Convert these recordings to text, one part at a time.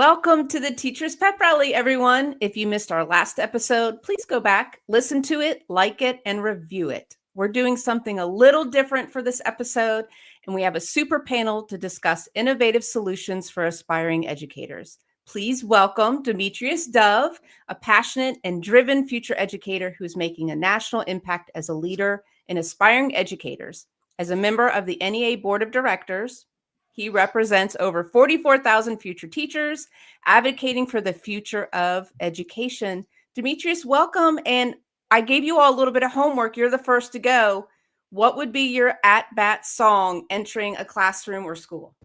Welcome to the Teachers Pep Rally, everyone. If you missed our last episode, please go back, listen to it, like it, and review it. We're doing something a little different for this episode, and we have a super panel to discuss innovative solutions for aspiring educators. Please welcome Demetrius Dove, a passionate and driven future educator who's making a national impact as a leader in aspiring educators. As a member of the NEA Board of Directors, he represents over 44,000 future teachers, advocating for the future of education. Demetrius, welcome. And I gave you all a little bit of homework. You're the first to go. What would be your at-bat song entering a classroom or school?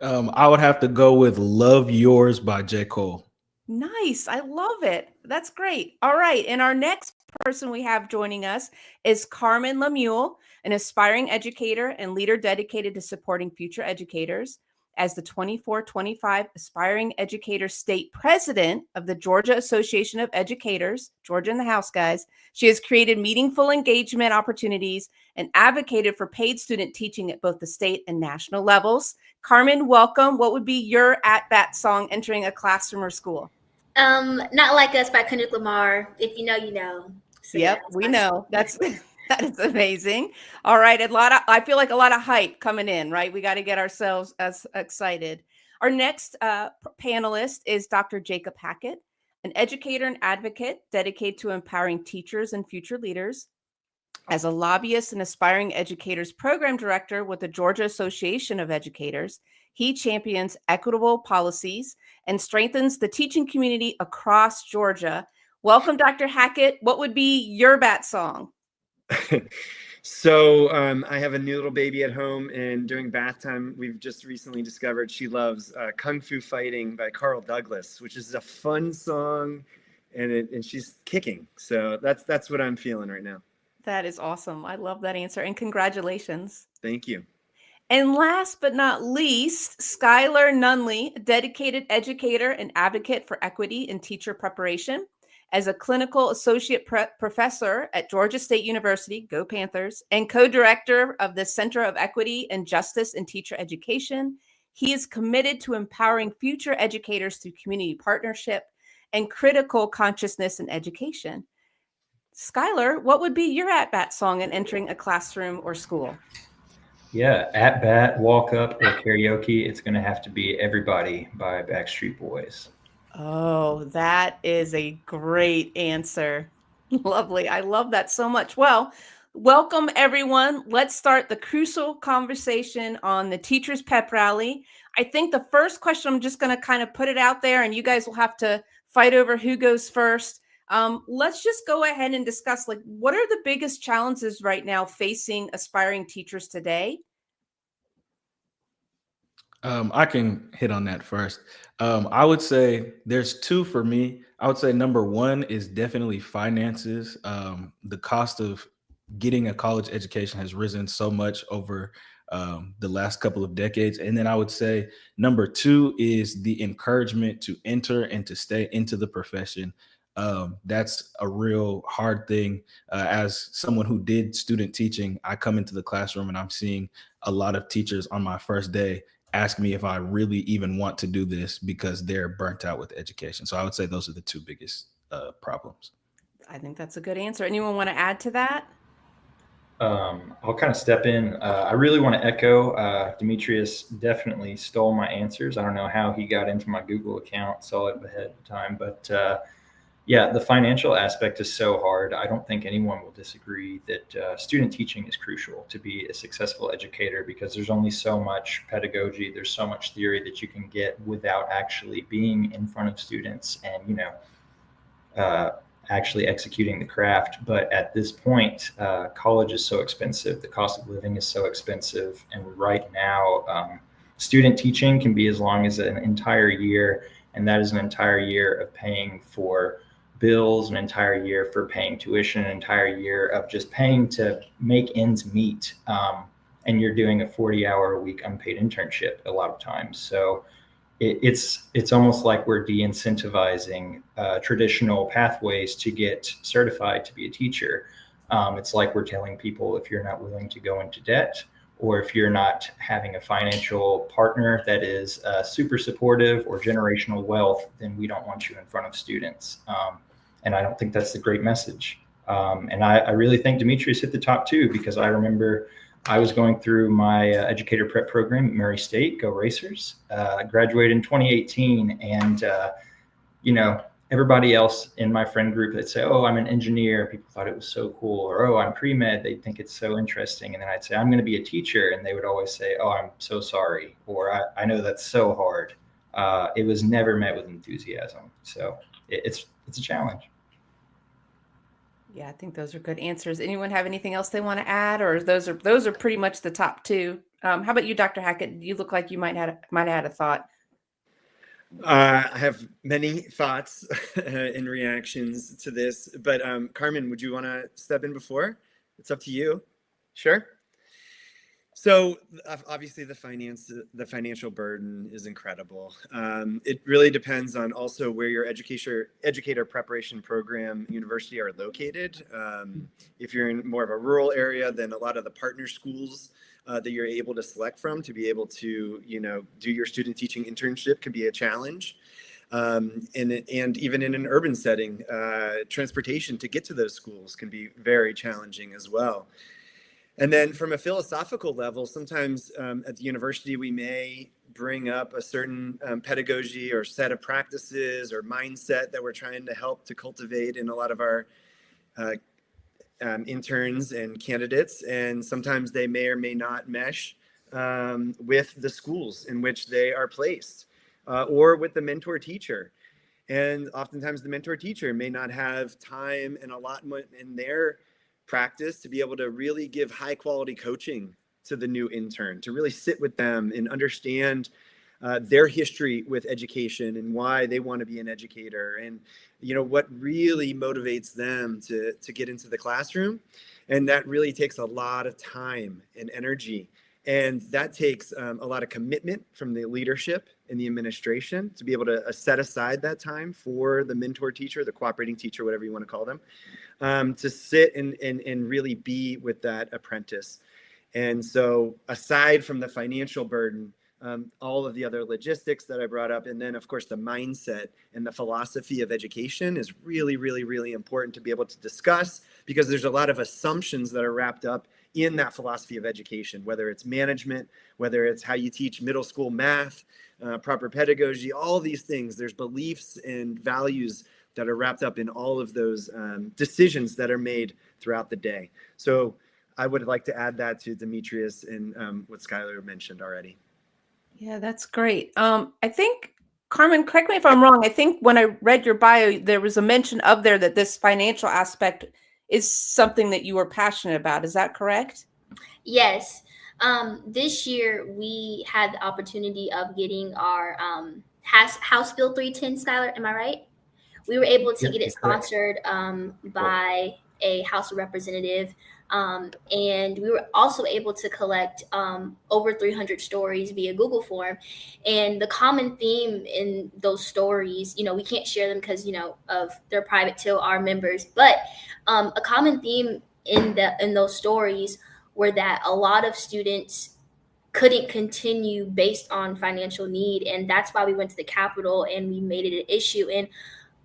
I would have to go with Love Yours by J. Cole. Nice. I love it. That's great. All right. And our next person we have joining us is Carmen Lemuel, an aspiring educator and leader dedicated to supporting future educators. As the 24-25 Aspiring Educator State President of the Georgia Association of Educators, Georgia in the house, guys, she has created meaningful engagement opportunities and advocated for paid student teaching at both the state and national levels. Carmen, welcome. What would be your at-bat song entering a classroom or school? Not Like Us by Kendrick Lamar. If you know, you know. So, yep, yeah, we know. That is amazing. All right, I feel like a lot of hype coming in, right? We got to get ourselves as excited. Our next panelist is Dr. Jacob Hackett, an educator and advocate dedicated to empowering teachers and future leaders. As a lobbyist and aspiring educators program director with the Georgia Association of Educators, he champions equitable policies and strengthens the teaching community across Georgia. Welcome, Dr. Hackett. What would be your bat song? So I have a new little baby at home, and during bath time, we've just recently discovered she loves Kung Fu Fighting by Carl Douglas, which is a fun song, and she's kicking. So that's what I'm feeling right now. That is awesome. I love that answer, and congratulations. Thank you. And last but not least, Skylar Nunley, a dedicated educator and advocate for equity in teacher preparation. As a clinical associate professor at Georgia State University, go Panthers, and co-director of the Center of Equity and Justice in Teacher Education, he is committed to empowering future educators through community partnership and critical consciousness in education. Skylar, what would be your at-bat song in entering a classroom or school? Yeah, at-bat, walk-up, or karaoke, it's going to have to be Everybody by Backstreet Boys. Oh, that is a great answer. Lovely. I love that so much. Well, welcome, everyone. Let's start the crucial conversation on the Teachers Pep Rally. I think the first question, I'm just going to kind of put it out there, and you guys will have to fight over who goes first. Let's just go ahead and discuss, like, what are the biggest challenges right now facing aspiring teachers today? I can hit on that first. I would say there's two for me. I would say number one is definitely finances. The cost of getting a college education has risen so much over the last couple of decades. And then I would say number two is the encouragement to enter and to stay into the profession. That's a real hard thing. As someone who did student teaching, I come into the classroom and I'm seeing a lot of teachers on my first day ask me if I really even want to do this because they're burnt out with education. So I would say those are the two biggest problems. I think that's a good answer. Anyone want to add to that? I'll kind of step in. I really want to echo Demetrius definitely stole my answers. I don't know how he got into my Google account, saw it ahead of time, but yeah, the financial aspect is so hard. I don't think anyone will disagree that student teaching is crucial to be a successful educator because there's only so much pedagogy, there's so much theory that you can get without actually being in front of students and, actually executing the craft. But at this point, college is so expensive, the cost of living is so expensive. And right now, student teaching can be as long as an entire year. And that is an entire year of paying for bills, an entire year for paying tuition, an entire year of just paying to make ends meet. And you're doing a 40-hour-a-week unpaid internship a lot of times. So it's almost like we're de-incentivizing traditional pathways to get certified to be a teacher. It's like we're telling people if you're not willing to go into debt or if you're not having a financial partner that is super supportive or generational wealth, then we don't want you in front of students. And I don't think that's the great message. And I really think Demetrius hit the top too, because I remember I was going through my educator prep program at Murray State, Go Racers. I graduated in 2018, and everybody else in my friend group that say, "Oh, I'm an engineer," people thought it was so cool, or "Oh, I'm pre-med," they think it's so interesting. And then I'd say, "I'm going to be a teacher," and they would always say, "Oh, I'm so sorry," or I know that's so hard. It was never met with enthusiasm. So it's a challenge. Yeah, I think those are good answers. Anyone have anything else they want to add, or those are pretty much the top two? How about you, Dr. Hackett? You look like you might have had a thought. I have many thoughts and reactions to this, but Carmen, would you want to step in before? It's up to you. Sure. So obviously the financial burden is incredible. It really depends on also where your educator preparation program, university are located. If you're in more of a rural area, then a lot of the partner schools that you're able to select from to be able to, do your student teaching internship can be a challenge. And even in an urban setting, transportation to get to those schools can be very challenging as well. And then from a philosophical level, sometimes at the university, we may bring up a certain pedagogy or set of practices or mindset that we're trying to help to cultivate in a lot of our interns and candidates. And sometimes they may or may not mesh with the schools in which they are placed or with the mentor teacher. And oftentimes the mentor teacher may not have time and allotment in their practice to be able to really give high quality coaching to the new intern, to really sit with them and understand their history with education and why they want to be an educator, and what really motivates them to get into the classroom. And that really takes a lot of time and energy, and that takes a lot of commitment from the leadership and the administration to be able to set aside that time for the mentor teacher, the cooperating teacher, whatever you want to call them, to sit and really be with that apprentice. And so aside from the financial burden, all of the other logistics that I brought up, and then of course the mindset and the philosophy of education is really, really, really important to be able to discuss, because there's a lot of assumptions that are wrapped up in that philosophy of education, whether it's management, whether it's how you teach middle school math, proper pedagogy, all these things. There's beliefs and values that are wrapped up in all of those decisions that are made throughout the day. So I would like to add that to Demetrius and what Skylar mentioned already. Yeah, that's great. I think, Carmen, correct me if I'm wrong. I think when I read your bio, there was a mention of there that this financial aspect is something that you were passionate about. Is that correct? Yes. This year we had the opportunity of getting our House Bill 310, Skylar, am I right? We were able to get it sponsored by a House of Representative. And we were also able to collect over 300 stories via Google form. And the common theme in those stories, we can't share them because, of they're private to our members. But a common theme in those stories were that a lot of students couldn't continue based on financial need. And that's why we went to the Capitol and we made it an issue. And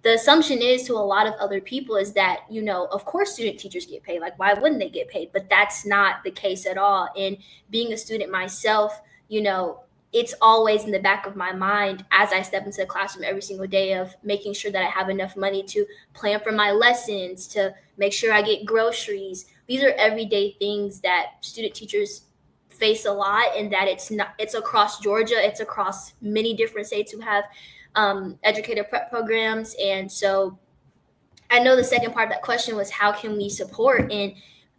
the assumption is to a lot of other people is that, of course, student teachers get paid. Like, why wouldn't they get paid? But that's not the case at all. And being a student myself, it's always in the back of my mind as I step into the classroom every single day of making sure that I have enough money to plan for my lessons, to make sure I get groceries. These are everyday things that student teachers face a lot, and that it's across Georgia. It's across many different states who have educator prep programs. And so I know the second part of that question was how can we support in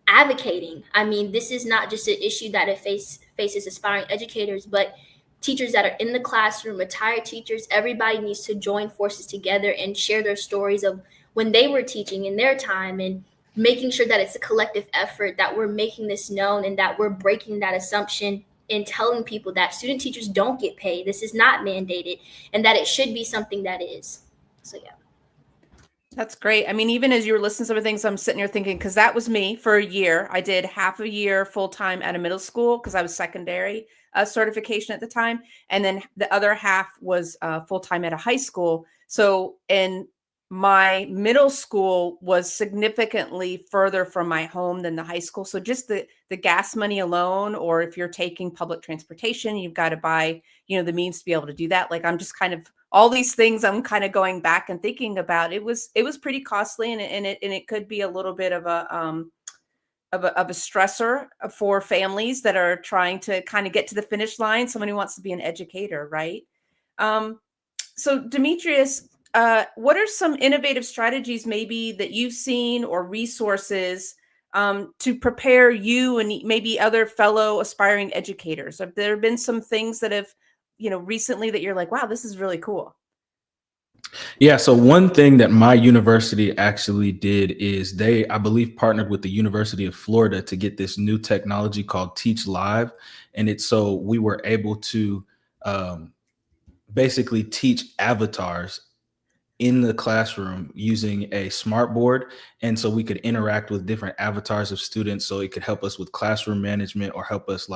advocating? I mean, this is not just an issue that it faces aspiring educators, but teachers that are in the classroom, retired teachers. Everybody needs to join forces together and share their stories of when they were teaching in their time, and making sure that it's a collective effort, that we're making this known and that we're breaking that assumption and telling people that student teachers don't get paid. This is not mandated, and that it should be something that is. So, yeah. That's great. I mean, even as you were listening to some of the things, I'm sitting here thinking, because that was me for a year. I did half a year full time at a middle school because I was secondary certification at the time. And then the other half was full time at a high school. So, and my middle school was significantly further from my home than the high school. So just the gas money alone, or if you're taking public transportation, you've got to buy, the means to be able to do that. Like I'm just kind of all these things I'm kind of going back and thinking about. It was pretty costly, and it could be a little bit of a stressor for families that are trying to kind of get to the finish line. Someone who wants to be an educator, right? So Demetrius, what are some innovative strategies maybe that you've seen or resources to prepare you and maybe other fellow aspiring educators? Have there been some things that have, recently that you're like, wow, this is really cool? Yeah. So one thing that my university actually did is I believe, partnered with the University of Florida to get this new technology called Teach Live. And it's so we were able to basically teach avatars in the classroom using a smart board. And so we could interact with different avatars of students. So it could help us with classroom management, or help us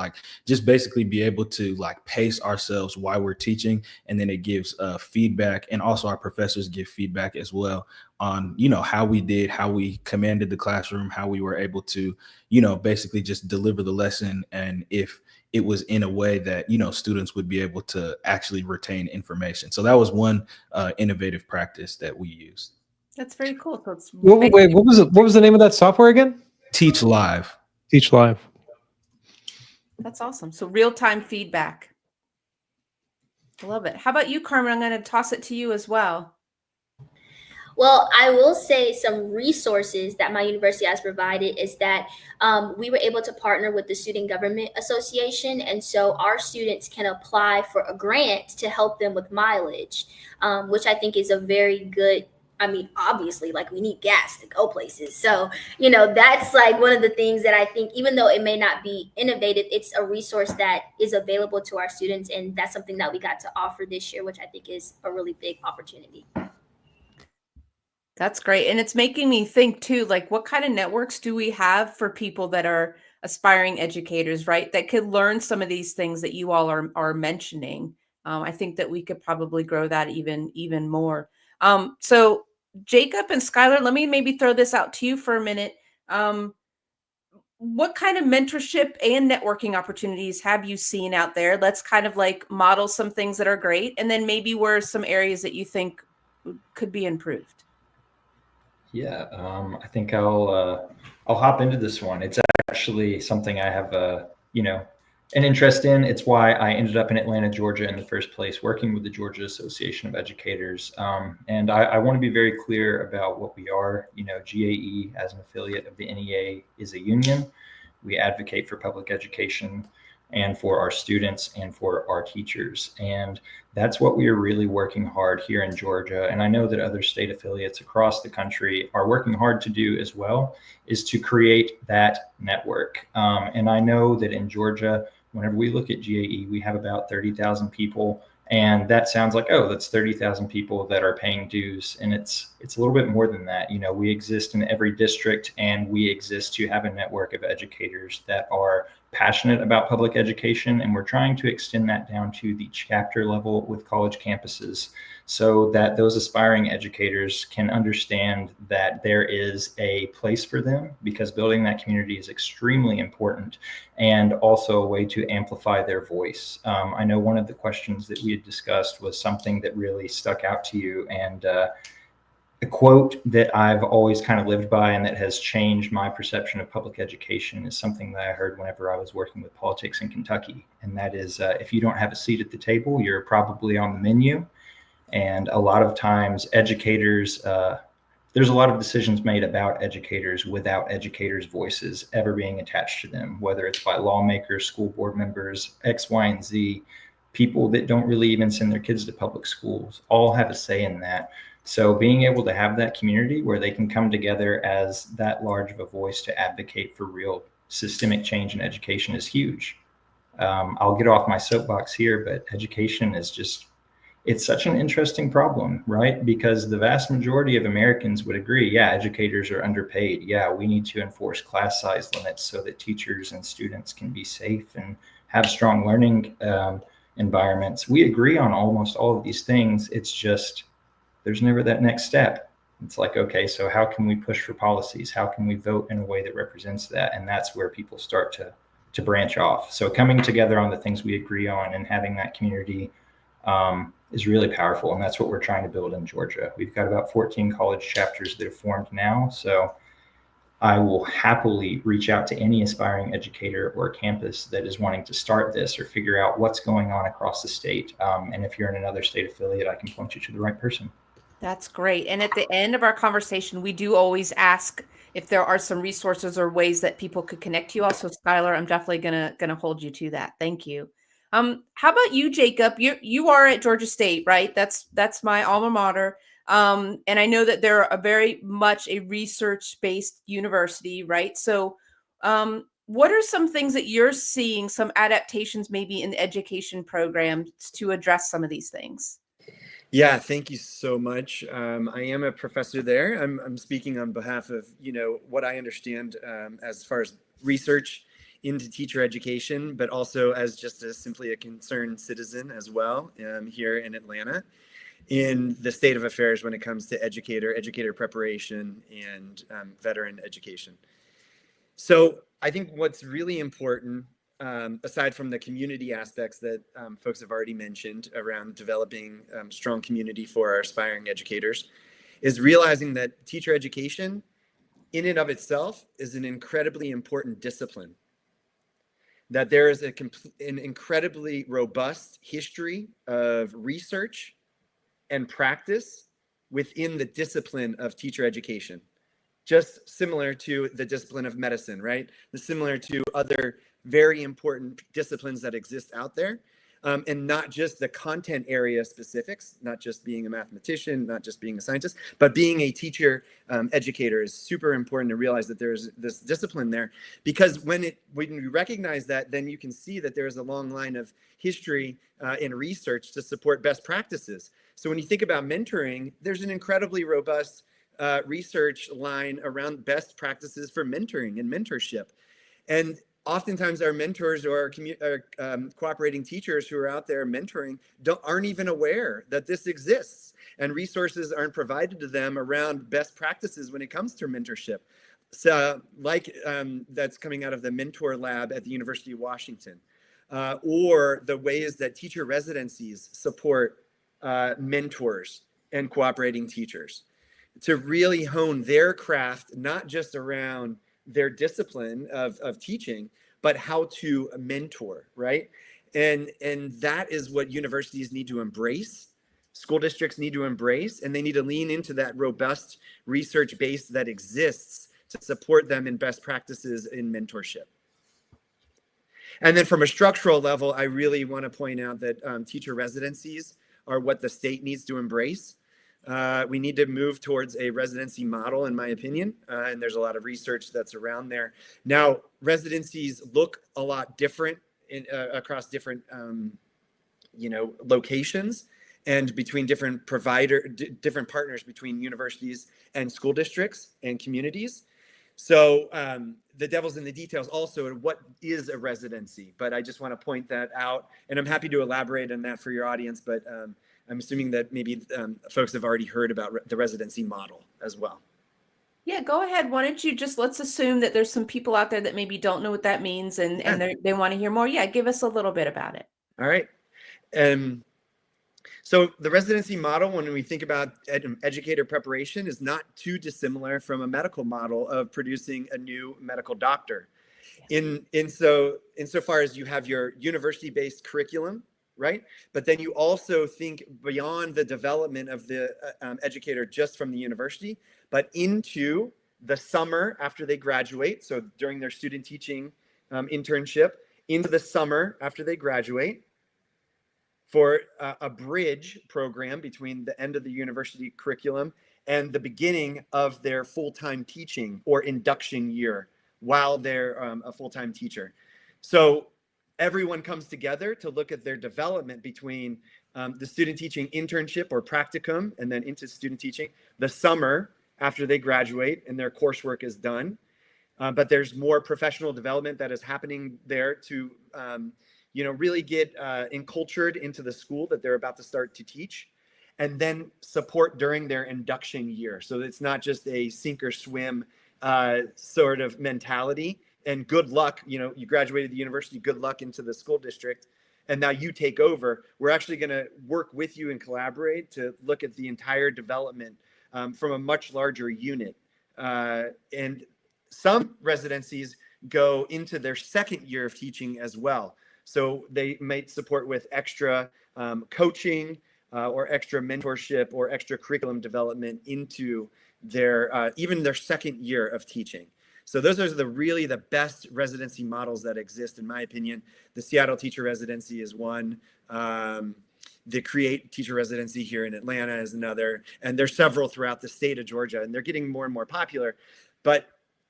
just basically be able to pace ourselves while we're teaching. And then it gives feedback. And also our professors give feedback as well on, how we did, how we commanded the classroom, how we were able to, basically just deliver the lesson. And if it was in a way that, students would be able to actually retain information. So that was one innovative practice that we used. That's very cool. So it's Wait, what was the name of that software again? Teach Live. Teach Live. That's awesome. So real-time feedback. I love it. How about you, Carmen? I'm going to toss it to you as well. Well, I will say some resources that my university has provided is that we were able to partner with the Student Government Association. And so our students can apply for a grant to help them with mileage, which I think is a very good, obviously, we need gas to go places. So, that's one of the things that I think, even though it may not be innovative, it's a resource that is available to our students. And that's something that we got to offer this year, which I think is a really big opportunity. That's great. And it's making me think too, what kind of networks do we have for people that are aspiring educators, right? That could learn some of these things that you all are mentioning. I think that we could probably grow that even more. So Jacob and Skylar, let me maybe throw this out to you for a minute. What kind of mentorship and networking opportunities have you seen out there? Let's kind of model some things that are great, and then maybe where are some areas that you think could be improved. Yeah, I think I'll hop into this one. It's actually something I have an interest in. It's why I ended up in Atlanta, Georgia in the first place, working with the Georgia Association of Educators. And I want to be very clear about what we are. GAE, as an affiliate of the NEA, is a union. We advocate for public education and for our students and for our teachers. And that's what we are really working hard here in Georgia. And I know that other state affiliates across the country are working hard to do as well, is to create that network. And I know that in Georgia, whenever we look at GAE, we have about 30,000 people. And that sounds like, oh, that's 30,000 people that are paying dues. And it's a little bit more than that. We exist in every district, and we exist to have a network of educators that are passionate about public education. And we're trying to extend that down to the chapter level with college campuses, so that those aspiring educators can understand that there is a place for them, because building that community is extremely important, and also a way to amplify their voice. I know one of the questions that we had discussed was something that really stuck out to you, and a quote that I've always kind of lived by and that has changed my perception of public education is something that I heard whenever I was working with politics in Kentucky. And that is, if you don't have a seat at the table, you're probably on the menu. And a lot of times educators, there's a lot of decisions made about educators without educators' voices ever being attached to them, whether it's by lawmakers, school board members, X, Y, and Z. People that don't really even send their kids to public schools all have a say in that. So being able to have that community where they can come together as that large of a voice to advocate for real systemic change in education is huge. I'll get off my soapbox here, but education is it's such an interesting problem, right? Because the vast majority of Americans would agree, yeah, educators are underpaid. Yeah, we need to enforce class size limits so that teachers and students can be safe and have strong learning environments. We agree on almost all of these things. It's just, there's never that next step. It's like, okay, so how can we push for policies? How can we vote in a way that represents that? And that's where people start to branch off. So coming together on the things we agree on and having that community is really powerful. And that's what we're trying to build in Georgia. We've got about 14 college chapters that have formed now. So I will happily reach out to any aspiring educator or campus that is wanting to start this or figure out what's going on across the state. And if you're in another state affiliate, I can point you to the right person. That's great. And at the end of our conversation, we do always ask if there are some resources or ways that people could connect to you. Also, Skylar, I'm definitely gonna hold you to that. Thank you. How about you, Jacob? You are at Georgia State, right? That's my alma mater. And I know that they're a very much a research-based university, right? So what are some things that you're seeing, some adaptations maybe in the education programs to address some of these things? Yeah, thank you so much. I am a professor there. I'm speaking on behalf of, what I understand as far as research into teacher education, but also as just simply a concerned citizen as well here in Atlanta in the state of affairs when it comes to educator preparation and veteran education. So I think what's really important, aside from the community aspects that folks have already mentioned around developing strong community for our aspiring educators, is realizing that teacher education in and of itself is an incredibly important discipline. That there is an incredibly robust history of research and practice within the discipline of teacher education. Just similar to the discipline of medicine, right? Similar to other very important disciplines that exist out there. And not just the content area specifics, not just being a mathematician, not just being a scientist, but being a teacher educator is super important to realize that there's this discipline there. Because when you recognize that, then you can see that there's a long line of history and research to support best practices. So when you think about mentoring, there's an incredibly robust research line around best practices for mentoring and mentorship. And oftentimes our mentors or our cooperating teachers who are out there mentoring aren't even aware that this exists, and resources aren't provided to them around best practices when it comes to mentorship. So that's coming out of the Mentor Lab at the University of Washington, or the ways that teacher residencies support mentors and cooperating teachers to really hone their craft, not just around their discipline of teaching, but how to mentor, right? And that is what universities need to embrace, school districts need to embrace, and they need to lean into that robust research base that exists to support them in best practices in mentorship. And then from a structural level, I really want to point out that teacher residencies are what the state needs to embrace. We need to move towards a residency model, in my opinion, and there's a lot of research that's around there. Now, residencies look a lot different across different, locations and between different partners between universities and school districts and communities. So the devil's in the details also. What is a residency? But I just want to point that out, and I'm happy to elaborate on that for your audience. But I'm assuming that maybe folks have already heard about the residency model as well. Yeah, go ahead. Why don't you let's assume that there's some people out there that maybe don't know what that means and they want to hear more. Yeah, give us a little bit about it. All right. So the residency model, when we think about educator preparation, is not too dissimilar from a medical model of producing a new medical doctor. Insofar as you have your university-based curriculum, right? But then you also think beyond the development of the educator just from the university, but into the summer after they graduate. So during their student teaching internship, into the summer after they graduate, for a bridge program between the end of the university curriculum and the beginning of their full-time teaching or induction year while they're a full-time teacher. So everyone comes together to look at their development between the student teaching internship or practicum, and then into student teaching, the summer after they graduate and their coursework is done. But there's more professional development that is happening there to, really get encultured into the school that they're about to start to teach, and then support during their induction year. So it's not just a sink or swim sort of mentality. And good luck, you graduated the university, good luck into the school district, and now you take over. We're actually going to work with you and collaborate to look at the entire development from a much larger unit. And some residencies go into their second year of teaching as well. So they might support with extra coaching or extra mentorship or extra curriculum development into their even their second year of teaching. So those are really the best residency models that exist, in my opinion. The Seattle Teacher Residency is one. The Create Teacher Residency here in Atlanta is another. And there's several throughout the state of Georgia, and they're getting more and more popular. But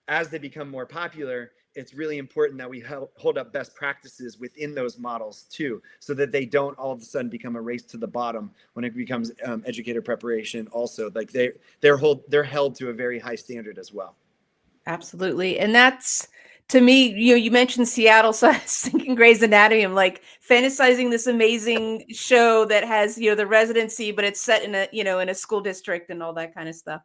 as they become more popular, it's really important that we hold up best practices within those models too, so that they don't all of a sudden become a race to the bottom when it becomes educator preparation also. Like they're held to a very high standard as well. Absolutely. And that's, to me, you mentioned Seattle, so I was thinking Grey's Anatomy. I'm like fantasizing this amazing show that has, the residency, but it's set in a school district and all that kind of stuff.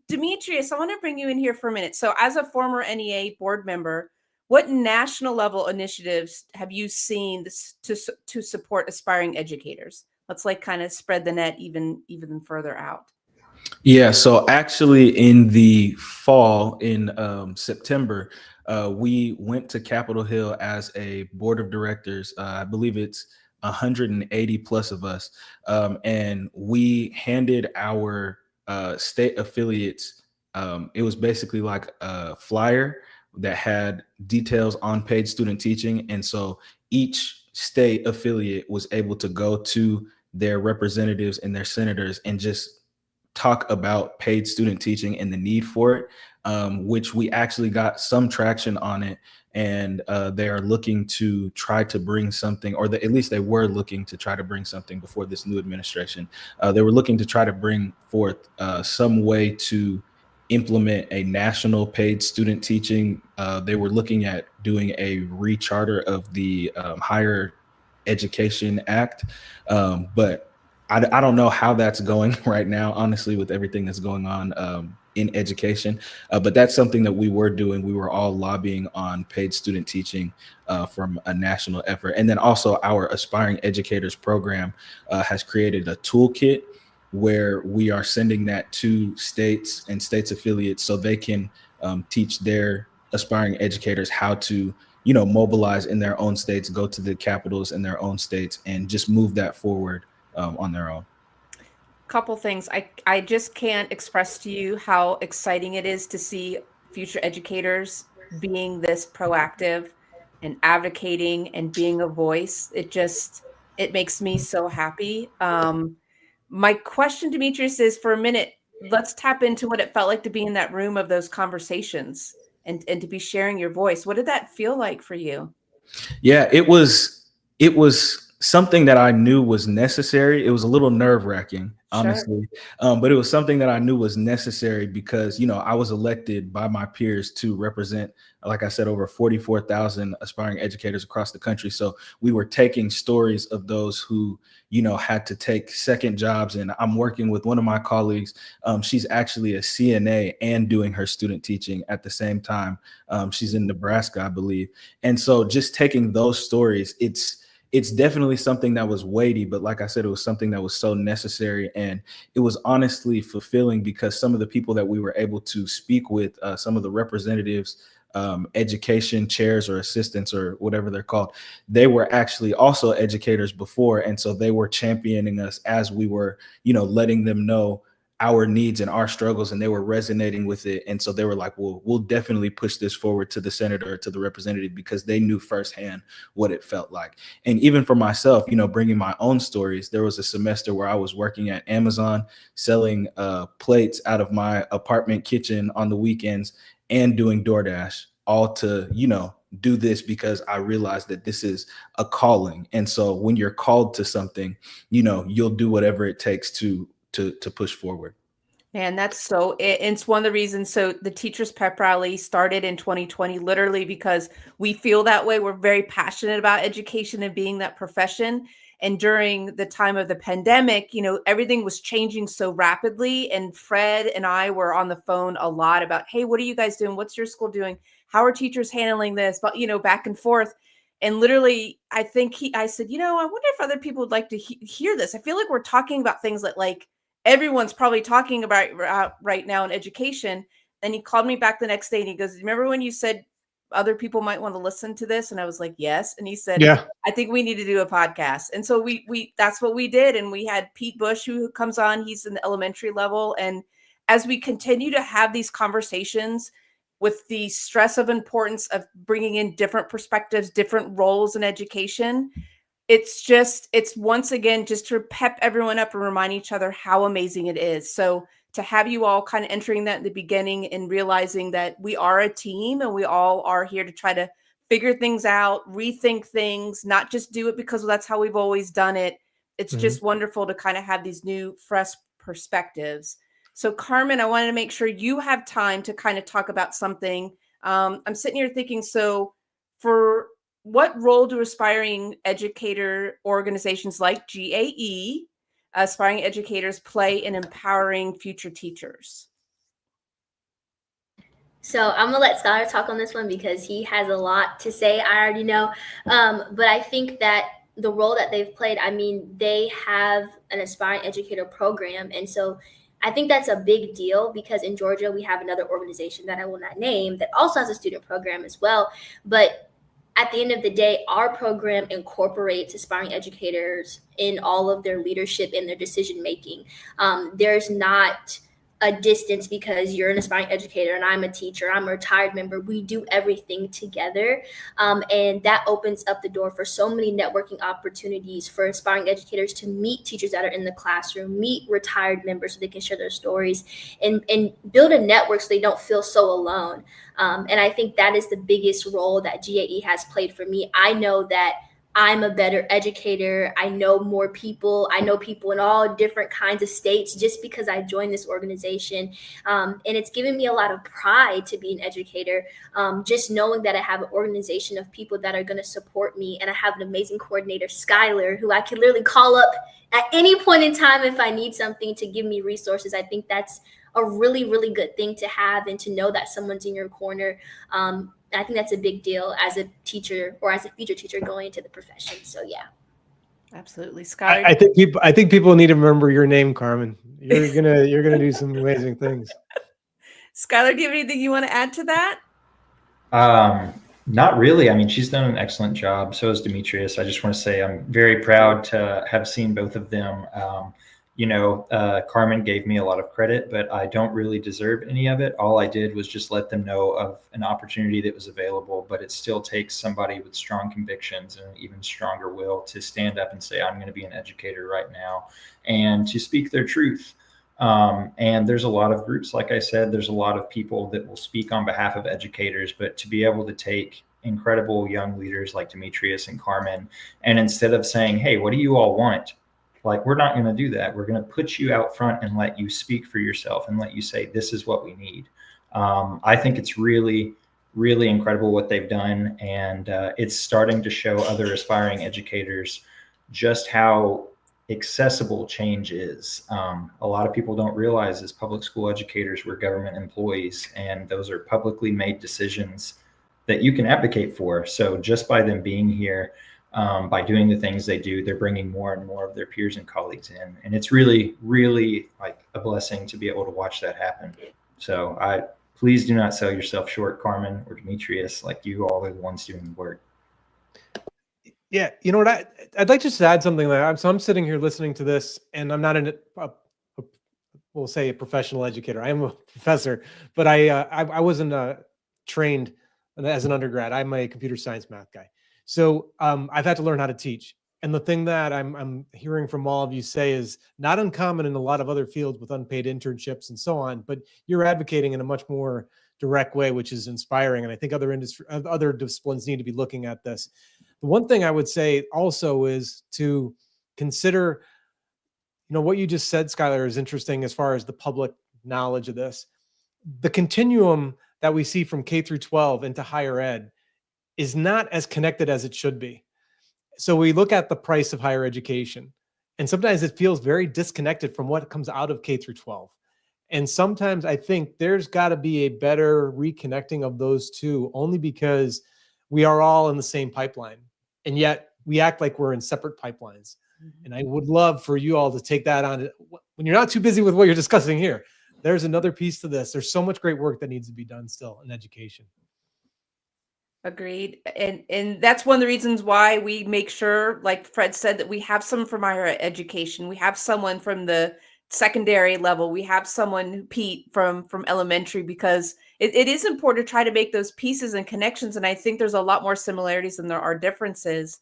Demetrius, I want to bring you in here for a minute. So as a former NEA board member, what national level initiatives have you seen to support aspiring educators? Let's kind of spread the net even further out. Yeah, so actually in the fall, in September, we went to Capitol Hill as a board of directors. I believe it's 180 plus of us. And we handed our state affiliates, it was basically like a flyer that had details on paid student teaching. And so each state affiliate was able to go to their representatives and their senators and just talk about paid student teaching and the need for it, which we actually got some traction on it. And they are looking to try to bring something, or at least they were looking to try to bring something before this new administration. They were looking to try to bring forth some way to implement a national paid student teaching. They were looking at doing a recharter of the Higher Education Act, but I don't know how that's going right now, honestly, with everything that's going on in education. But that's something that we were doing. We were all lobbying on paid student teaching from a national effort. And then also our Aspiring Educators program has created a toolkit where we are sending that to states and states affiliates so they can teach their aspiring educators how to mobilize in their own states, go to the capitals in their own states, and just move that forward on their own. Couple things. I just can't express to you how exciting it is to see future educators being this proactive and advocating and being a voice. It makes me so happy. My question, Demetrius, is for a minute, let's tap into what it felt like to be in that room of those conversations and to be sharing your voice. What did that feel like for you? Yeah, it was something that I knew was necessary. It was a little nerve-wracking, honestly, but it was something that I knew was necessary because, I was elected by my peers to represent, like I said, over 44,000 aspiring educators across the country. So we were taking stories of those who, had to take second jobs. And I'm working with one of my colleagues. She's actually a CNA and doing her student teaching at the same time. She's in Nebraska, I believe. And so just taking those stories, it's definitely something that was weighty, but like I said, it was something that was so necessary. And it was honestly fulfilling because some of the people that we were able to speak with, some of the representatives, education chairs or assistants or whatever they're called, they were actually also educators before. And so they were championing us as we were, letting them know our needs and our struggles, and they were resonating with it. And so they were like, well, we'll definitely push this forward to the senator, to the representative, because they knew firsthand what it felt like. And even for myself, bringing my own stories, there was a semester where I was working at Amazon selling plates out of my apartment kitchen on the weekends. and doing DoorDash, all to, do this because I realized that this is a calling. And so when you're called to something, you'll do whatever it takes to push forward. And it's one of the reasons. So the Teachers Pep Rally started in 2020, literally because we feel that way. We're very passionate about education and being that profession. And during the time of the pandemic, everything was changing so rapidly. And Fred and I were on the phone a lot about, hey, what are you guys doing? What's your school doing? How are teachers handling this? But, back and forth. And literally, I think I said, I wonder if other people would like to hear this. I feel like we're talking about things that like everyone's probably talking about right now in education. And he called me back the next day and he goes, remember when you said other people might want to listen to this? And I was like, yes. And he said, Yeah. I think we need to do a podcast. And so we that's what we did. And we had Pete Bush, who comes on, he's in the elementary level. And as we continue to have these conversations with the stress of importance of bringing in different perspectives, different roles in education, it's once again just to pep everyone up and remind each other how amazing it is. So to have you all kind of entering that in the beginning and realizing that we are a team and we all are here to try to figure things out, rethink things, not just do it because that's how we've always done it. It's just wonderful to kind of have these new, fresh perspectives. So Carmen, I wanted to make sure you have time to kind of talk about something. I'm sitting here thinking, so for what role do aspiring educator organizations like GAE, aspiring educators, play in empowering future teachers? So I'm gonna let Skylar talk on this one because he has a lot to say. I already know, but I think that the role that they've played, they have an aspiring educator program, and so I think that's a big deal because in Georgia we have another organization that I will not name that also has a student program as well. But at the end of the day, our program incorporates aspiring educators in all of their leadership and their decision making. There's not a distance because you're an aspiring educator and I'm a teacher, I'm a retired member. We do everything together. And that opens up the door for so many networking opportunities for aspiring educators to meet teachers that are in the classroom, meet retired members so they can share their stories and build a network so they don't feel so alone. And I think that is the biggest role that GAE has played for me. I know that I'm a better educator. I know more people. I know people in all different kinds of states just because I joined this organization. And it's given me a lot of pride to be an educator. Just knowing that I have an organization of people that are going to support me. And I have an amazing coordinator, Skylar, who I can literally call up at any point in time if I need something to give me resources. I think that's a really, really good thing to have and to know that someone's in your corner. I think that's a big deal as a teacher or as a future teacher going into the profession. So yeah. Absolutely. Scott. I think people need to remember your name, Carmen. You're gonna do some amazing things. Skylar, do you have anything you want to add to that? Not really. She's done an excellent job. So is Demetrius. I just want to say I'm very proud to have seen both of them. Carmen gave me a lot of credit, but I don't really deserve any of it. All I did was just let them know of an opportunity that was available, but it still takes somebody with strong convictions and an even stronger will to stand up and say, I'm going to be an educator right now and to speak their truth. And there's a lot of groups, like I said, there's a lot of people that will speak on behalf of educators, but to be able to take incredible young leaders like Demetrius and Carmen, and instead of saying, hey, what do you all want? Like, we're not going to do that. We're going to put you out front and let you speak for yourself and let you say, this is what we need. I think it's really, really incredible what they've done. And it's starting to show other aspiring educators just how accessible change is. A lot of people don't realize as public school educators, we're government employees, and those are publicly made decisions that you can advocate for. So just by them being here, by doing the things they do, they're bringing more and more of their peers and colleagues in. And it's really, really like a blessing to be able to watch that happen. So please do not sell yourself short, Carmen or Demetrius. Like, you all are the ones doing the work. Yeah, you know what? I'd like just to add something. I'm sitting here listening to this, and I'm not we'll say a professional educator. I am a professor, but I wasn't trained as an undergrad. I'm a computer science math guy. So I've had to learn how to teach. And the thing that I'm hearing from all of you say is not uncommon in a lot of other fields with unpaid internships and so on, but you're advocating in a much more direct way, which is inspiring. And I think other disciplines need to be looking at this. The one thing I would say also is to consider, what you just said, Skylar, is interesting as far as the public knowledge of this. The continuum that we see from K through 12 into higher ed is not as connected as it should be. So we look at the price of higher education, and sometimes it feels very disconnected from what comes out of K through 12. And sometimes I think there's got to be a better reconnecting of those two, only because we are all in the same pipeline, and yet we act like we're in separate pipelines. And I would love for you all to take that on when you're not too busy with what you're discussing here. There's another piece to this. There's so much great work that needs to be done still in education. Agreed. And that's one of the reasons why we make sure, like Fred said, that we have someone from higher education. We have someone from the secondary level. We have someone, Pete, from elementary, because it is important to try to make those pieces and connections. And I think there's a lot more similarities than there are differences.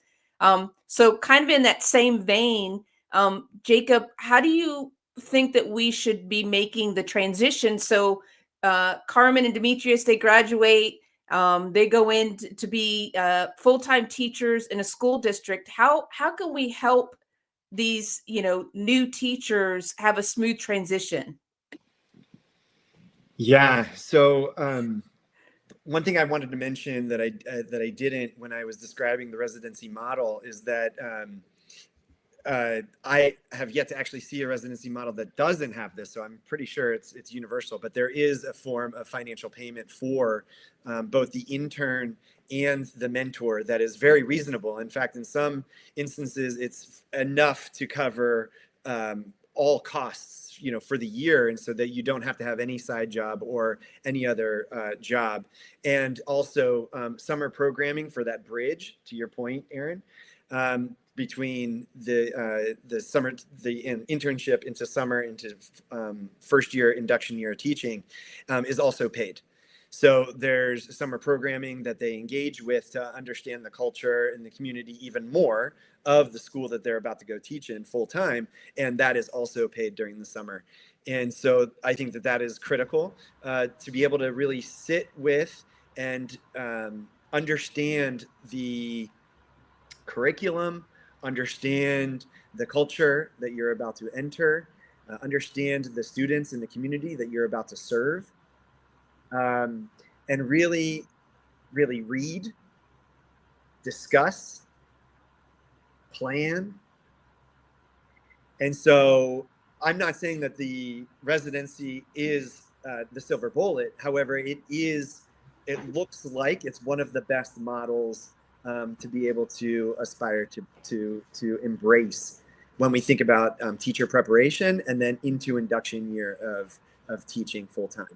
So kind of in that same vein, Jacob, how do you think that we should be making the transition? So Carmen and Demetrius, they graduate, they go in to be full-time teachers in a school district. How can we help these, new teachers have a smooth transition? Yeah. So one thing I wanted to mention that I didn't when I was describing the residency model is that I have yet to actually see a residency model that doesn't have this. So I'm pretty sure it's universal, but there is a form of financial payment for both the intern and the mentor that is very reasonable. In fact, in some instances, it's enough to cover all costs, for the year, and so that you don't have to have any side job or any other job. And also summer programming for that bridge, to your point, Aaron, between the summer, the internship into summer, into first year induction year teaching is also paid. So there's summer programming that they engage with to understand the culture and the community even more of the school that they're about to go teach in full time. And that is also paid during the summer. And so I think that is critical to be able to really sit with and understand the curriculum, understand the culture that you're about to enter, understand the students in the community that you're about to serve. And really, really read, discuss, plan. And so I'm not saying that the residency is the silver bullet. However, it looks like it's one of the best models to be able to aspire to embrace when we think about teacher preparation and then into induction year of teaching full time.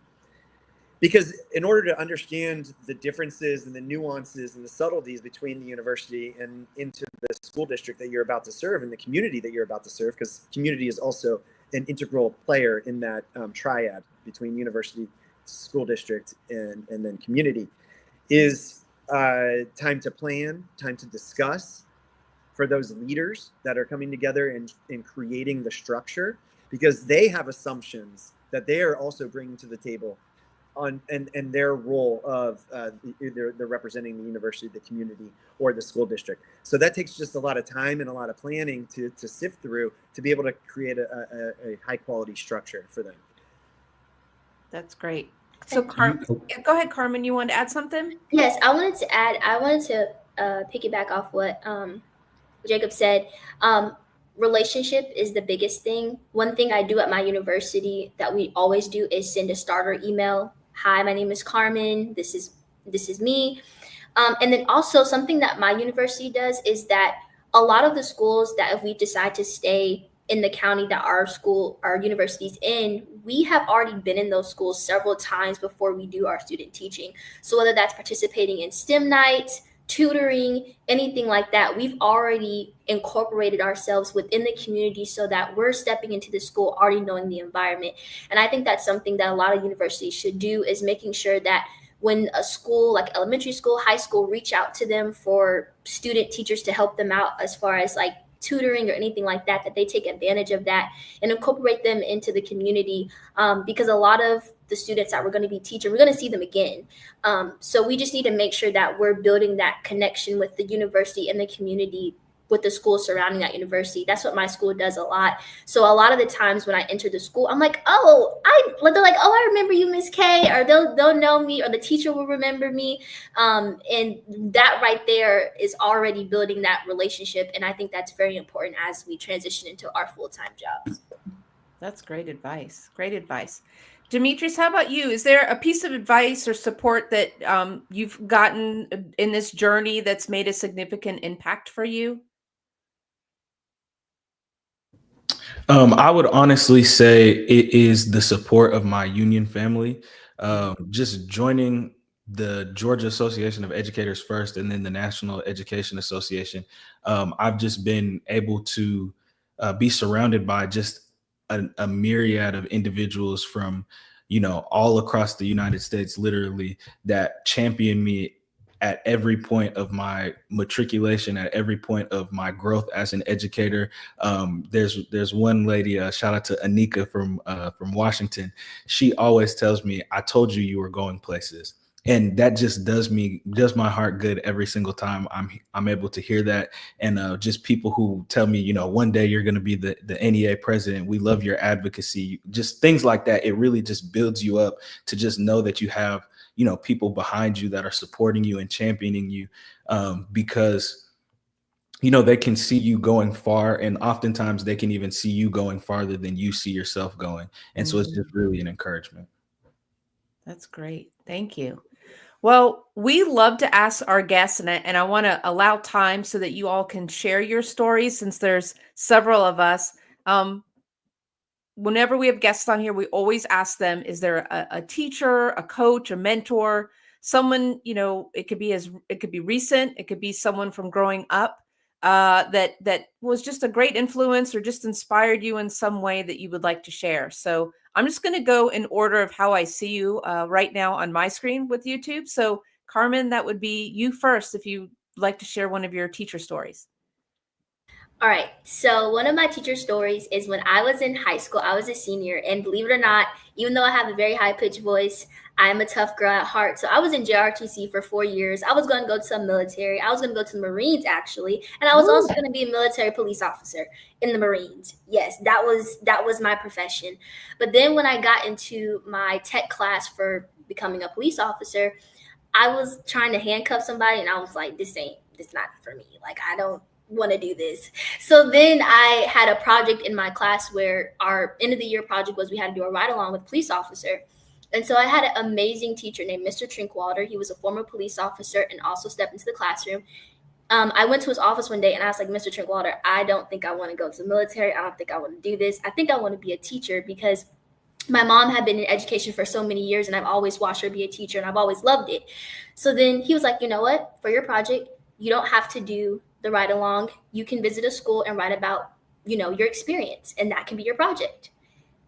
Because in order to understand the differences and the nuances and the subtleties between the university and into the school district that you're about to serve and the community that you're about to serve, because community is also an integral player in that triad between university, school district, and then community, is time to plan, time to discuss for those leaders that are coming together and creating the structure, because they have assumptions that they are also bringing to the table and their role of either they're representing the university, the community, or the school district. So that takes just a lot of time and a lot of planning to sift through to be able to create a high quality structure for them. That's great. So Carmen, go ahead, Carmen, you wanted to add something? Yes, I wanted to piggyback off what Jacob said. Relationship is the biggest thing. One thing I do at my university that we always do is send a starter email. Hi, my name is Carmen. This is me. And then also something that my university does is that a lot of the schools that if we decide to stay in the county that our university's in, we have already been in those schools several times before we do our student teaching. So whether that's participating in STEM nights, tutoring, anything like that, we've already incorporated ourselves within the community so that we're stepping into the school already knowing the environment. And I think that's something that a lot of universities should do, is making sure that when a school like elementary school, high school reach out to them for student teachers to help them out as far as like tutoring or anything like that, that they take advantage of that and incorporate them into the community, because a lot of the students that we're going to be teaching, we're going to see them again. So we just need to make sure that we're building that connection with the university and the community, with the school surrounding that university. That's what my school does a lot. So a lot of the times when I enter the school, I'm like, they're like, oh, I remember you, Miss K, or they'll know me, or the teacher will remember me. And that right there is already building that relationship. And I think that's very important as we transition into our full-time jobs. That's great advice. Great advice. Demetrius, how about you? Is there a piece of advice or support that you've gotten in this journey that's made a significant impact for you? I would honestly say it is the support of my union family. Just joining the Georgia Association of Educators first, and then the National Education Association. I've just been able to be surrounded by just a myriad of individuals from, all across the United States, literally, that champion me at every point of my matriculation, at every point of my growth as an educator. There's one lady, shout out to Anika from Washington. She always tells me, I told you were going places. And that just does my heart good every single time I'm able to hear that. And just people who tell me, one day you're going to be the NEA president. We love your advocacy, just things like that. It really just builds you up to just know that you have, people behind you that are supporting you and championing you, because, they can see you going far, and oftentimes they can even see you going farther than you see yourself going. And so it's just really an encouragement. That's great. Thank you. Well, we love to ask our guests, and I want to allow time so that you all can share your stories, since there's several of us. Whenever we have guests on here, we always ask them, is there a teacher, a coach, a mentor, someone, it could be recent, it could be someone from growing up, that was just a great influence or just inspired you in some way that you would like to share. So I'm just going to go in order of how I see you right now on my screen with YouTube. So Carmen, that would be you first, if you'd like to share one of your teacher stories. All right. So one of my teacher stories is when I was in high school. I was a senior, and believe it or not, even though I have a very high-pitched voice, I'm a tough girl at heart. So I was in JRTC for 4 years. I was going to go to the military. I was going to go to the Marines, actually. And I was also going to be a military police officer in the Marines. Yes, that was my profession. But then when I got into my tech class for becoming a police officer, I was trying to handcuff somebody, and I was like, this not for me. Like, I don't want to do this. So then I had a project in my class where our end of the year project was we had to do a ride along with a police officer. And so I had an amazing teacher named Mr. Trinkwalder. He was a former police officer and also stepped into the classroom. I went to his office one day and I was like, Mr. Trinkwalder, I don't think I want to go to the military. I don't think I want to do this. I think I want to be a teacher, because my mom had been in education for so many years and I've always watched her be a teacher and I've always loved it. So then he was like, you know what, for your project, you don't have to do the ride along. You can visit a school and write about, your experience, and that can be your project.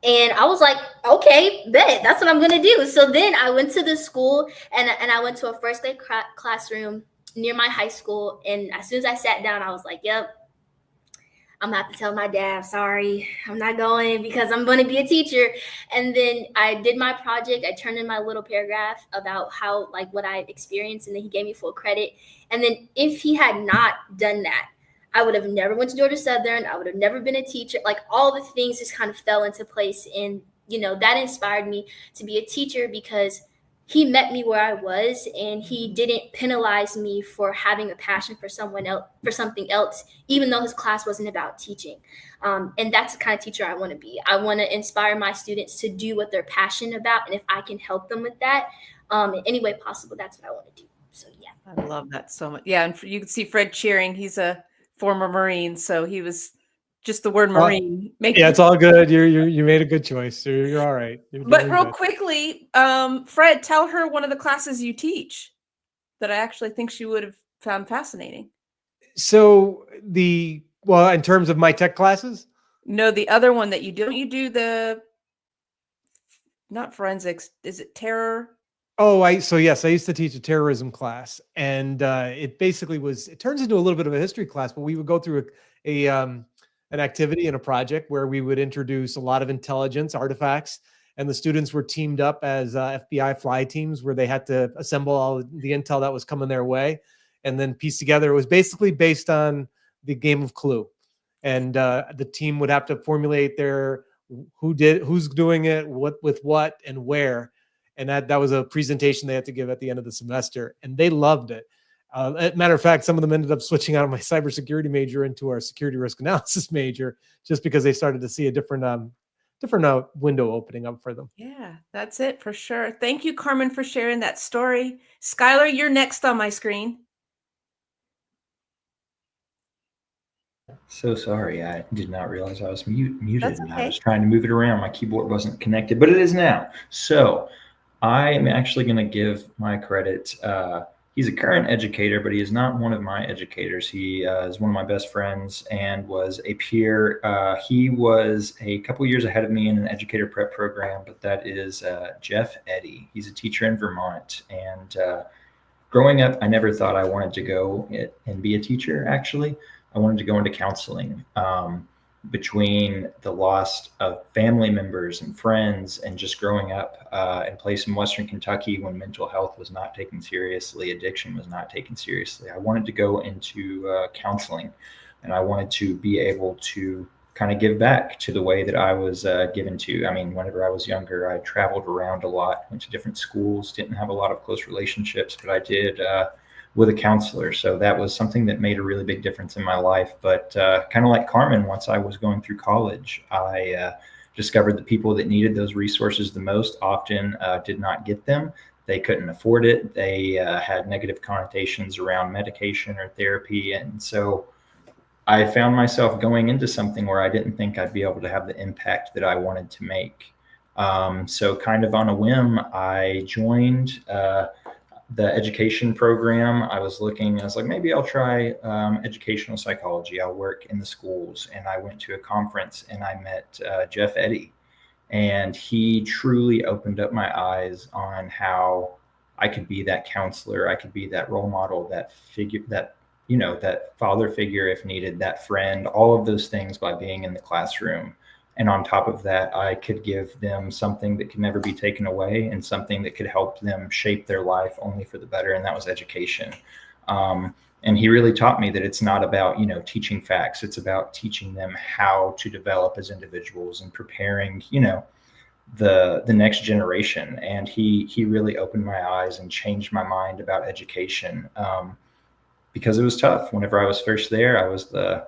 And I was like, okay, bet, that's what I'm going to do. So then I went to the school and I went to a first grade classroom near my high school. And as soon as I sat down, I was like, yep, I'm going to have to tell my dad, sorry, I'm not going because I'm going to be a teacher. And then I did my project. I turned in my little paragraph about how, what I experienced, and then he gave me full credit. And then if he had not done that, I would have never went to Georgia Southern. I would have never been a teacher. All the things just kind of fell into place. And, that inspired me to be a teacher, because he met me where I was, and he didn't penalize me for having a passion for someone else, for something else, even though his class wasn't about teaching. And that's the kind of teacher I want to be. I want to inspire my students to do what they're passionate about. And if I can help them with that in any way possible, that's what I want to do. So, yeah. I love that so much. Yeah. And you can see Fred cheering. He's a former Marine. So he was just the word Marine. Yeah, it's all good. You made a good choice. You're all right. But real quickly, Fred, tell her one of the classes you teach that I actually think she would have found fascinating. So in terms of my tech classes? No, the other one that you do. Don't you do the, not forensics, is it terror? Yes, I used to teach a terrorism class, and it basically it turns into a little bit of a history class, but we would go through an activity and a project where we would introduce a lot of intelligence artifacts, and the students were teamed up as FBI fly teams where they had to assemble all the intel that was coming their way and then piece together. It was basically based on the game of Clue, and the team would have to formulate their who's doing it, what with what and where, and that was a presentation they had to give at the end of the semester, and they loved it. As a matter of fact, some of them ended up switching out of my cybersecurity major into our security risk analysis major just because they started to see a different window opening up for them. Yeah, that's it for sure. Thank you, Carmen, for sharing that story. Skylar, you're next on my screen. So sorry, I did not realize I was muted. That's And I okay. was trying to move it around. My keyboard wasn't connected, but it is now. So I am actually going to give my credit. He's a current educator, but he is not one of my educators. He is one of my best friends and was a peer. He was a couple years ahead of me in an educator prep program, but that is Jeff Eddy. He's a teacher in Vermont. And growing up, I never thought I wanted to go and be a teacher, actually. I wanted to go into counseling. Between the loss of family members and friends and just growing up in a place in Western Kentucky when mental health was not taken seriously, addiction was not taken seriously, I wanted to go into counseling, and I wanted to be able to kind of give back to the way that I was given to. I mean, whenever I was younger, I traveled around a lot, went to different schools, didn't have a lot of close relationships, but I did with a counselor. So that was something that made a really big difference in my life. But kind of like Carmen, once I was going through college, I discovered the people that needed those resources the most often did not get them. They couldn't afford it. They had negative connotations around medication or therapy. And so I found myself going into something where I didn't think I'd be able to have the impact that I wanted to make. So kind of on a whim, I joined the education program. I was like, maybe I'll try educational psychology. I'll work in the schools. And I went to a conference and I met Jeff Eddy. And he truly opened up my eyes on how I could be that counselor. I could be that role model, that figure, that father figure if needed, that friend, all of those things by being in the classroom. And on top of that, I could give them something that could never be taken away and something that could help them shape their life only for the better. And that was education. And he really taught me that it's not about, teaching facts. It's about teaching them how to develop as individuals and preparing, the next generation. And he really opened my eyes and changed my mind about education because it was tough. Whenever I was first there, I was the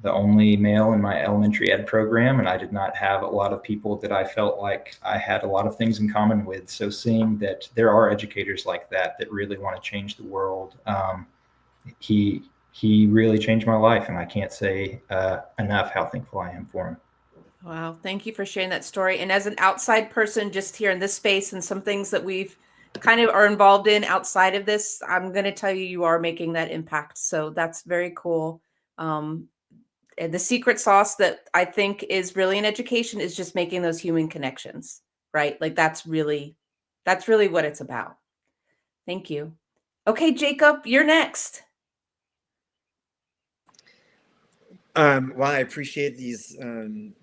only male in my elementary ed program, and I did not have a lot of people that I felt like I had a lot of things in common with. So seeing that there are educators like that really want to change the world, he really changed my life, and I can't say enough how thankful I am for him. Wow. Thank you for sharing that story. And as an outside person just here in this space and some things that we've kind of are involved in outside of this, I'm going to tell you are making that impact. So that's very cool. And the secret sauce that I think is really in education is just making those human connections, right? Like that's really what it's about. Thank you. Okay, Jacob, you're next. Well, I appreciate these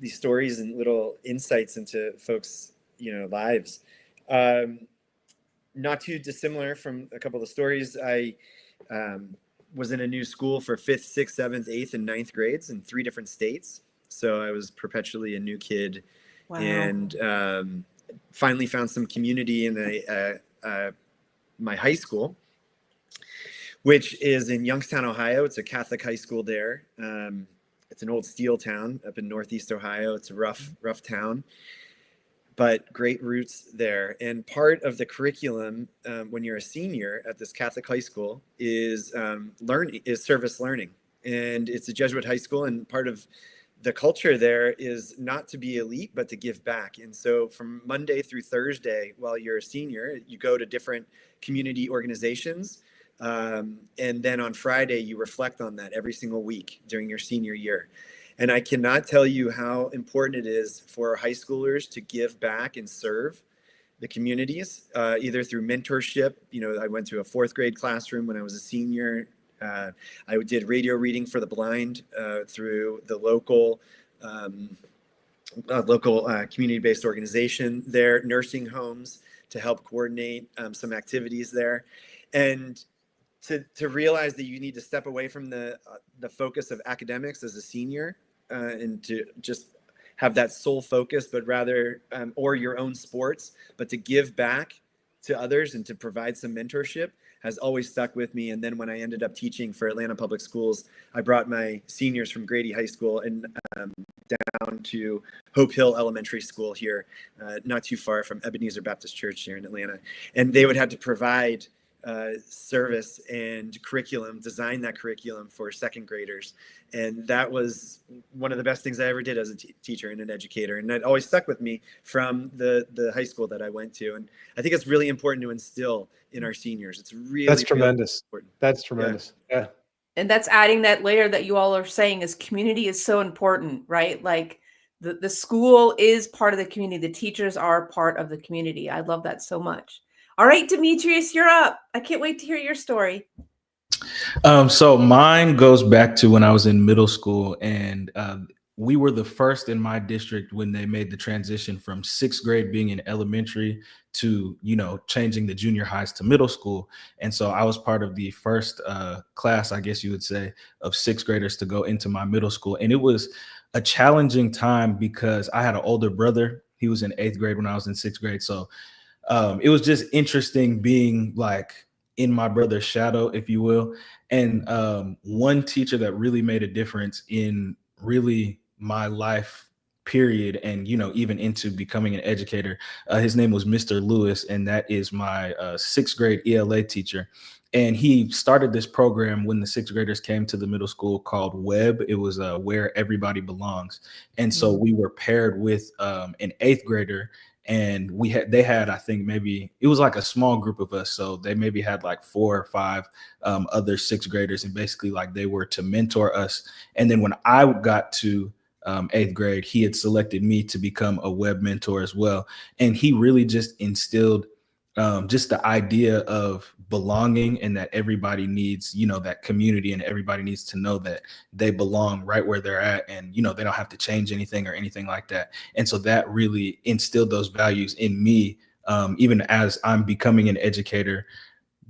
stories and little insights into folks' lives. Not too dissimilar from a couple of the stories. I was in a new school for 5th, 6th, 7th, 8th, and 9th grades in 3 different states. So I was perpetually a new kid. Wow. And finally found some community in my high school, which is in Youngstown, Ohio. It's a Catholic high school there. It's an old steel town up in Northeast Ohio. It's a rough town, but great roots there. And part of the curriculum when you're a senior at this Catholic high school is service learning. And it's a Jesuit high school, and part of the culture there is not to be elite, but to give back. And so from Monday through Thursday, while you're a senior, you go to different community organizations. And then on Friday, you reflect on that every single week during your senior year. And I cannot tell you how important it is for high schoolers to give back and serve the communities, either through mentorship. I went to a 4th grade classroom when I was a senior I did radio reading for the blind through the local community-based organization there, nursing homes, to help coordinate some activities there, and to realize that you need to step away from the focus of academics as a senior and to just have that sole focus, but rather or your own sports, but to give back to others and to provide some mentorship has always stuck with me. And then when I ended up teaching for Atlanta Public Schools, I brought my seniors from Grady High School and down to Hope Hill Elementary School here, not too far from Ebenezer Baptist Church here in Atlanta. And they would have to provide service and curriculum, design that curriculum for second graders. And that was one of the best things I ever did as a teacher and an educator. And that always stuck with me from the high school that I went to. And I think it's really important to instill in our seniors. It's really, That's tremendous. Really That's tremendous. Yeah. And that's adding that layer that you all are saying is community is so important, right? Like the school is part of the community. The teachers are part of the community. I love that so much. All right, Demetrius, you're up. I can't wait to hear your story. So mine goes back to when I was in middle school, and we were the first in my district when they made the transition from sixth grade being in elementary to, changing the junior highs to middle school. And so I was part of the first class, I guess you would say, of sixth graders to go into my middle school. And it was a challenging time because I had an older brother. He was in eighth grade when I was in sixth grade. So it was just interesting being like in my brother's shadow, if you will. And one teacher that really made a difference in really my life period, and even into becoming an educator, his name was Mr. Lewis, and that is my sixth grade ELA teacher. And he started this program when the sixth graders came to the middle school called WEB. It was Where Everybody Belongs. And so we were paired with an eighth grader, and they had, I think maybe it was like a small group of us. So they maybe had like 4 or 5 other sixth graders, and basically like they were to mentor us. And then when I got to eighth grade, he had selected me to become a WEB mentor as well. And he really just instilled just the idea of belonging, and that everybody needs, that community, and everybody needs to know that they belong right where they're at, and, they don't have to change anything or anything like that. And so that really instilled those values in me, even as I'm becoming an educator.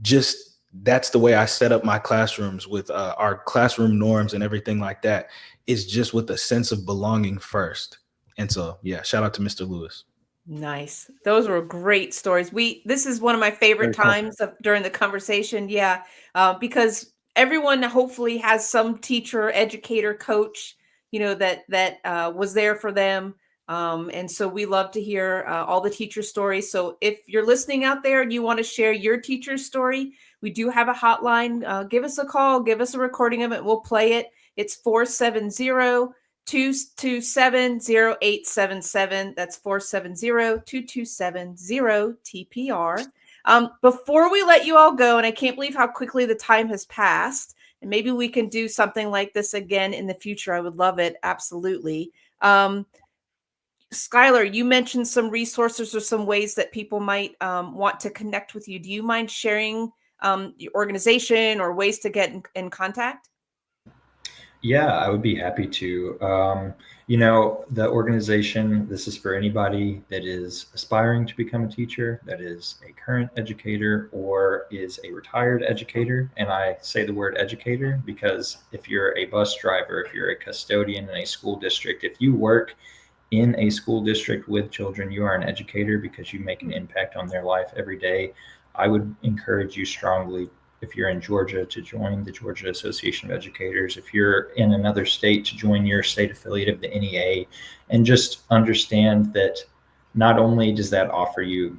Just that's the way I set up my classrooms with our classroom norms and everything like that, is just with a sense of belonging first. And so, yeah, shout out to Mr. Lewis. Nice. Those were great stories. This is one of my favorite times during the conversation. Yeah. Because everyone hopefully has some teacher, educator, coach, that was there for them. And so we love to hear all the teacher stories. So if you're listening out there and you want to share your teacher's story, we do have a hotline. Give us a call, give us a recording of it. We'll play it. It's 470-227-0877. That's 470-227-0TPR. Before we let you all go, and I can't believe how quickly the time has passed, and maybe we can do something like this again in the future. I would love it. Absolutely. Skylar, you mentioned some resources or some ways that people might want to connect with you. Do you mind sharing your organization or ways to get in contact? Yeah, I would be happy to. The organization, this is for anybody that is aspiring to become a teacher, that is a current educator or is a retired educator. And I say the word educator because if you're a bus driver, if you're a custodian in a school district, if you work in a school district with children, you are an educator because you make an impact on their life every day. I would encourage you strongly, if you're in Georgia, to join the Georgia Association of Educators. If you're in another state, to join your state affiliate of the NEA, and just understand that not only does that offer you,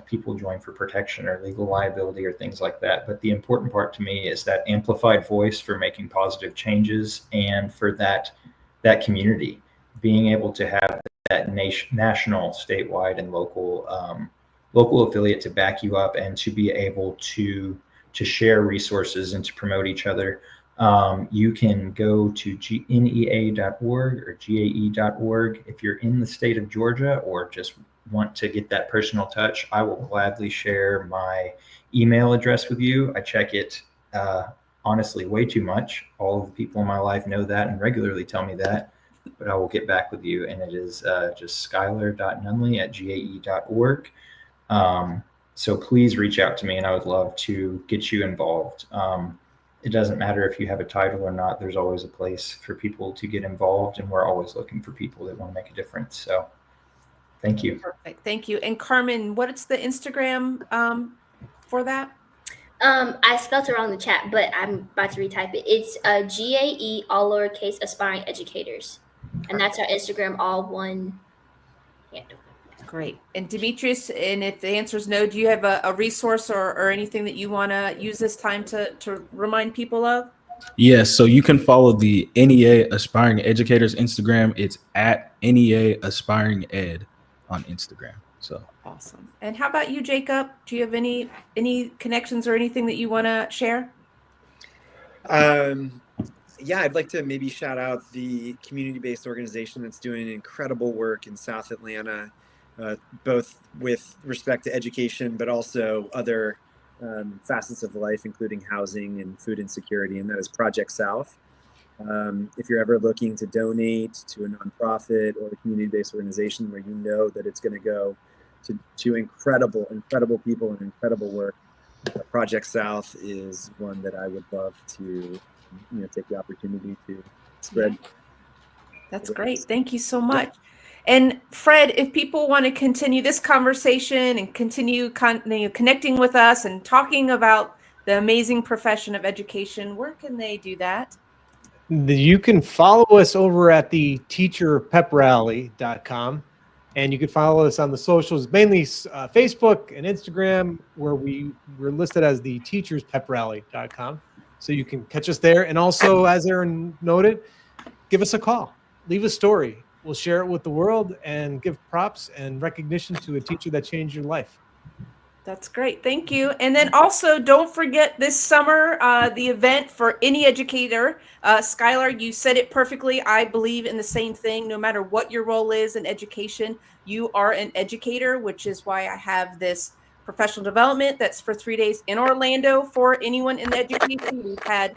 people join for protection or legal liability or things like that, but the important part to me is that amplified voice for making positive changes, and for that community being able to have that national, statewide, and local affiliate to back you up, and to be able to share resources and to promote each other. You can go to NEA.org or GAE.org. If you're in the state of Georgia or just want to get that personal touch, I will gladly share my email address with you. I check it honestly way too much. All of the people in my life know that and regularly tell me that, but I will get back with you. And it is just skylar.nunley@gae.org. So please reach out to me, and I would love to get you involved. It doesn't matter if you have a title or not. There's always a place for people to get involved, and we're always looking for people that want to make a difference. So thank you. Perfect. Thank you. And Carmen, what's the Instagram for that? I spelled it wrong in the chat, but I'm about to retype it. It's GAE, all lowercase, aspiring educators. And that's our Instagram, all one handle. Great. And Demetrius, and if the answer is no, do you have a resource or anything that you want to use this time to remind people of? Yes, so you can follow the NEA Aspiring Educators Instagram. It's at NEA Aspiring Ed on Instagram. So Awesome. And how about you, Jacob? Do you have any connections or anything that you want to share? Yeah, I'd like to maybe shout out the community-based organization that's doing incredible work in South Atlanta, both with respect to education, but also other facets of life, including housing and food insecurity, and that is Project South. If you're ever looking to donate to a nonprofit or a community-based organization where you know that it's going to go to incredible people and incredible work, Project South is one that I would love to take the opportunity to spread. That's great. Thank you so much. And Fred, if people want to continue this conversation and continue connecting with us and talking about the amazing profession of education, where can they do that? You can follow us over at the teacherpeprally.com, and you can follow us on the socials, mainly Facebook and Instagram, where we're listed as the teacherspeprally.com. So you can catch us there. And also, as Aaron noted, give us a call, leave a story. We'll share it with the world and give props and recognition to a teacher that changed your life. That's great. Thank you. And then also, don't forget this summer, the event for any educator. Skylar, you said it perfectly. I believe in the same thing. No matter what your role is in education, you are an educator, which is why I have this professional development that's for 3 days in Orlando for anyone in the education. We've had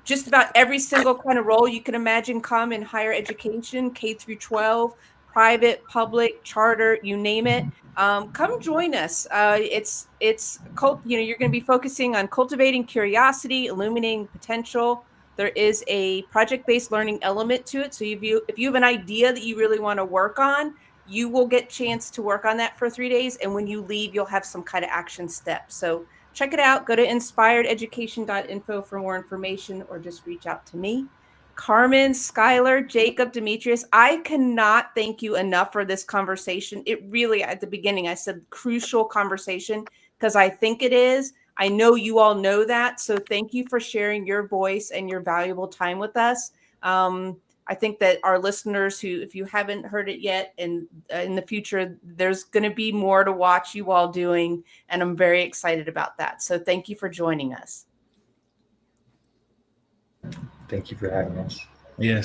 just about every single kind of role you can imagine come in higher education, K through 12, private, public, charter, you name it. Come join us. It's you're going to be focusing on cultivating curiosity, illuminating potential. There is a project-based learning element to it. So if you have an idea that you really want to work on, you will get a chance to work on that for 3 days. And when you leave, you'll have some kind of action steps. So check it out. Go to inspirededucation.info for more information, or just reach out to me. Carmen, Skylar, Jacob, Demetrius, I cannot thank you enough for this conversation. It really, at the beginning, I said crucial conversation because I think it is. I know you all know that. So thank you for sharing your voice and your valuable time with us. I think that our listeners who, if you haven't heard it yet, and in the future, there's going to be more to watch you all doing. And I'm very excited about that. So thank you for joining us. Thank you for having us. yes.